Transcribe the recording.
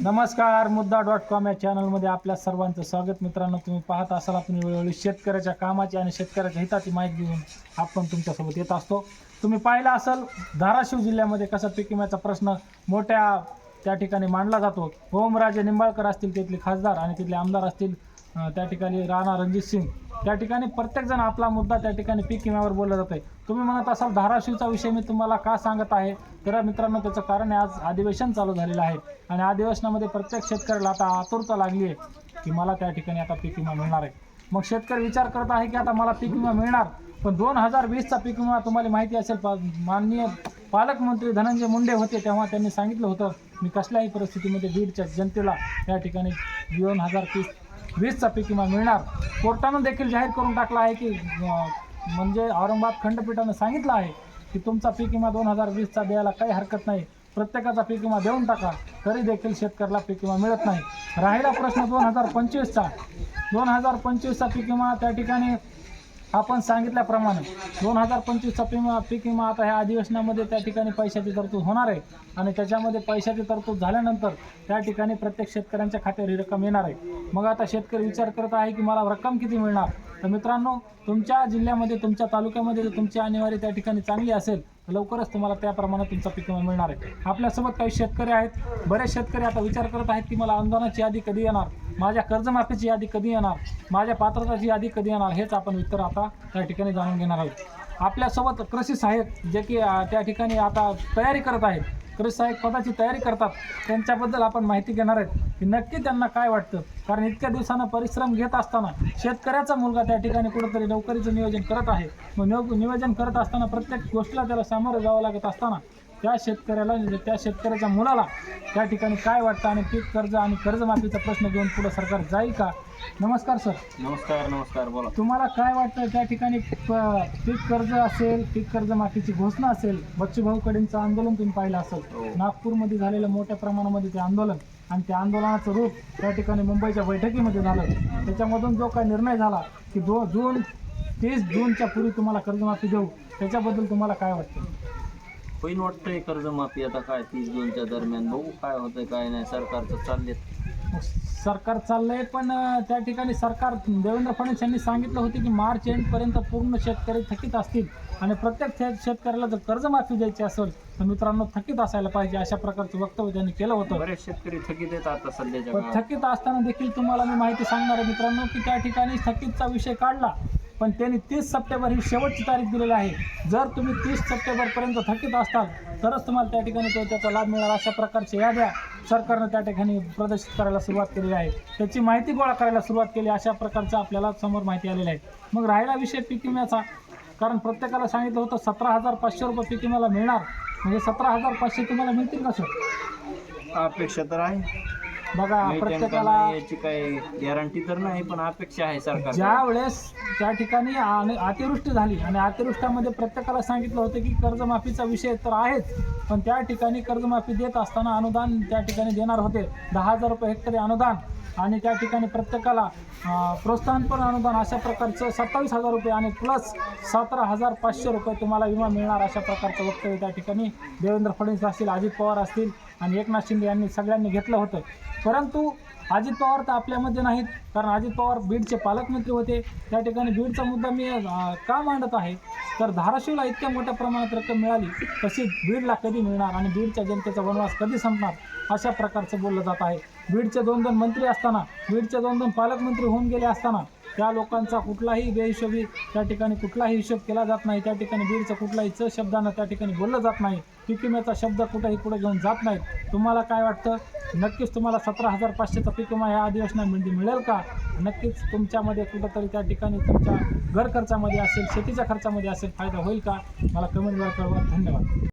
नमस्कार, मुद्दा.com या चॅनलमध्ये आपल्या सर्वांचं स्वागत. मित्रांनो, तुम्ही पाहत असाल आपण वेळोवेळी शेतकऱ्याच्या कामाची आणि शेतकऱ्याच्या हिताची माहिती घेऊन आपण तुमच्यासोबत येत असतो. तुम्ही पाहिलं असेल धाराशिव जिल्ह्यामध्ये कसा पीक विम्याचा प्रश्न मोठ्या त्या ठिकाणी मांडला जातो. ओमराजे निंबाळकर असतील तिथले खासदार आणि तिथले आमदार असतील त्या ठिकाणी राणा रणजित सिंग, त्या ठिकाणी प्रत्येकजण आपला मुद्दा त्या ठिकाणी पीक विम्यावर बोलला जात आहे. तुम्ही म्हणत असाल धाराशिवचा विषय मी तुम्हाला का सांगत आहे, तर मित्रांनो त्याचं कारण आहे आज अधिवेशन चालू झालेलं आहे आणि अधिवेशनामध्ये प्रत्येक शेतकऱ्याला आता आतुरता लागली आहे की मला त्या ठिकाणी आता पीक विमा मिळणार आहे. मग शेतकरी विचार करत आहे की आता मला पीक विमा मिळणार, पण 2020चा पीक विमा तुम्हाला माहिती असेल, माननीय पालकमंत्री धनंजय मुंडे होते तेव्हा त्यांनी सांगितलं होतं मी कसल्याही परिस्थितीमध्ये बीडच्या जनतेला त्या ठिकाणी 2020चा पीक विमा मिळणार. कोर्टानं देखील जाहीर करून टाकला आहे की म्हणजे औरंगाबाद खंडपीठानं सांगितलं आहे की तुमचा पीक विमा 2020चा द्यायला काही हरकत नाही, प्रत्येकाचा पीक विमा देऊन टाका, तरी देखील शेतकऱ्याला पीक विमा मिळत नाही. राहिला प्रश्न 2025चा पीक विमा. त्या ठिकाणी आपण सांगितल्याप्रमाणे 2025चा पीक विमा आता ह्या अधिवेशनामध्ये त्या ठिकाणी पैशाची तरतूद होणार आहे आणि त्याच्यामध्ये पैशाची तरतूद झाल्यानंतर त्या ठिकाणी प्रत्येक शेतकऱ्यांच्या खात्यावर ही रक्कम येणार आहे. मग आता शेतकरी विचार करत आहे की मला रक्कम किती मिळणार. तर मित्रांनो, तुमच्या जिल्ह्यामध्ये तुमच्या तालुक्यामध्ये जर तुमची आणेवारी त्या ठिकाणी चांगली असेल तर लवकरच तुम्हाला त्याप्रमाणे तुमचा पीक विमा मिळणार आहे. आपल्यासोबत काही शेतकरी आहेत. बरेच शेतकरी आता विचार करत आहेत की मला अनुदानाची यादी कधी येणार, माझ्या कर्जमाफीची यादी कधी येणार, माझ्या पात्रताची यादी कधी येणार, हेच आपण उत्तर आता त्या ठिकाणी जाणून घेणार आहोत. आपल्यासोबत कृषी सहाय्यक जे की त्या ठिकाणी आता तयारी करत आहेत, कृषी सहाय्यक पदाची तयारी करतात, त्यांच्याबद्दल आपण माहिती घेणार आहेत की नक्की त्यांना काय वाटतं. कारण इतक्या दिवसानं परिश्रम घेत असताना शेतकऱ्याचा मुलगा त्या ठिकाणी कुठंतरी नोकरीचं नियोजन करत आहे. मग नियोजन करत असताना प्रत्येक गोष्टीला त्याला सामोरं जावं लागत असताना त्या शेतकऱ्याच्या मुलाला त्या ठिकाणी काय वाटतं आणि पीक कर्ज आणि कर्जमाफीचा प्रश्न घेऊन पुढे सरकार जाईल का. नमस्कार सर. नमस्कार. बोला. तुम्हाला काय वाटतं त्या ठिकाणी पीक कर्ज असेल, पीक कर्जमाफीची घोषणा असेल, बच्चूभाऊ कडींचं आंदोलन तुम्ही पाहिलं असेल, नागपूरमध्ये झालेलं मोठ्या प्रमाणामध्ये ते आंदोलन आणि त्या आंदोलनाचं रूप त्या ठिकाणी मुंबईच्या बैठकीमध्ये झालं. त्याच्यामधून जो काही निर्णय झाला की 30 जूनच्या पूर्वी तुम्हाला कर्जमाफी देऊ, त्याच्याबद्दल तुम्हाला काय वाटतं. होईन वाटतंय कर्जमाफी. आता काय 30 जूनच्या दरम्यान बघू काय होतंय काय नाही. सरकार चाललंय, पण त्या ठिकाणी सरकार देवेंद्र फडणवीस यांनी सांगितलं होतं की मार्च एंडपर्यंत पूर्ण शेतकरी थकीत असतील आणि प्रत्येक शेतकऱ्याला जर कर्जमाफी द्यायची असेल तर मित्रांनो थकीत असायला पाहिजे, अशा प्रकारचं वक्तव्य त्यांनी केलं होतं. बरेच शेतकरी थकीत आहेत आता सध्याच्या. थकीत असताना देखील तुम्हाला मी माहिती सांगणार आहे मित्रांनो की त्या ठिकाणी थकीतचा विषय काढला, पण त्यांनी 30 सप्टेंबर ही शेवटची तारीख दिलेली आहे. जर तुम्ही 30 सप्टेंबरपर्यंत थकीत असताल तरच तुम्हाला त्या ठिकाणी त्याचा लाभ मिळणार, अशा प्रकारच्या याद्या सरकारनं त्या ठिकाणी प्रदर्शित करायला सुरुवात केलेली आहे. त्याची माहिती गोळा करायला सुरुवात केली, अशा प्रकारचं आपल्याला समोर माहिती आलेली आहे. मग राहिला विषय पीक विम्याचा, कारण प्रत्येकाला सांगितलं होतं 17,500 रुपये पीक विम्याला मिळणार, म्हणजे 17,500 तुम्हाला मिळतील का सर. अपेक्षा तर आहे बघा, प्रत्येकाला याची काही गॅरंटी तर नाही, पण अपेक्षा आहे सरकार. ज्या वेळेस त्या ठिकाणी अतिवृष्टी झाली आणि अतिवृष्टीमध्ये प्रत्येकाला सांगितलं होतं की कर्जमाफीचा विषय तर आहेच, पण त्या ठिकाणी कर्जमाफी देत असताना अनुदान त्या ठिकाणी देणार होते 10,000 रुपये हेक्टरी अनुदान आणि त्या ठिकाणी प्रत्येकाला प्रोत्साहनपर अनुदान, अशा प्रकारचं 27,000 रुपये आणि प्लस 17,500 रुपये तुम्हाला विमा मिळणार, अशा प्रकारचं वक्तव्य त्या ठिकाणी देवेंद्र फडणवीस असतील, अजित पवार असतील आणि एकनाथ शिंदे यांनी सगळ्यांनी घेतलं होतं. परंतु अजित पवार तर आपल्यामध्ये नाहीत, कारण अजित पवार बीडचे पालकमंत्री होते. त्या ठिकाणी बीडचा मुद्दा मी का मांडत आहे, तर धाराशिवला इतक्या मोठ्या प्रमाणात रक्कम मिळाली, तशी बीडला कधी मिळणार आणि बीडच्या जनतेचा वनवास कधी संपणार, अशा प्रकारचं बोललं जात आहे. बीडचे 2 मंत्री असताना, बीडचे 2 पालकमंत्री होऊन गेले असताना त्या लोकांचा कुठलाही बेहिशोबी त्या ठिकाणी कुठलाही हिशोब केला जात नाही. त्या ठिकाणी बीडचं कुठलाही शब्दानं त्या ठिकाणी बोललं जात नाही. पीक विम्याचा शब्द कुठेही पुढे घेऊन जात नाहीत. तुम्हाला काय वाटतं, नक्कीच तुम्हाला 17,500चा पीक विमा ह्या अधिवेशनामध्ये मिळेल का. नक्कीच तुमच्यामध्ये कुठंतरी त्या ठिकाणी तुमच्या घर खर्चामध्ये असेल, शेतीच्या खर्चामध्ये असेल, फायदा होईल का, मला कमेंटवर कळवा. धन्यवाद.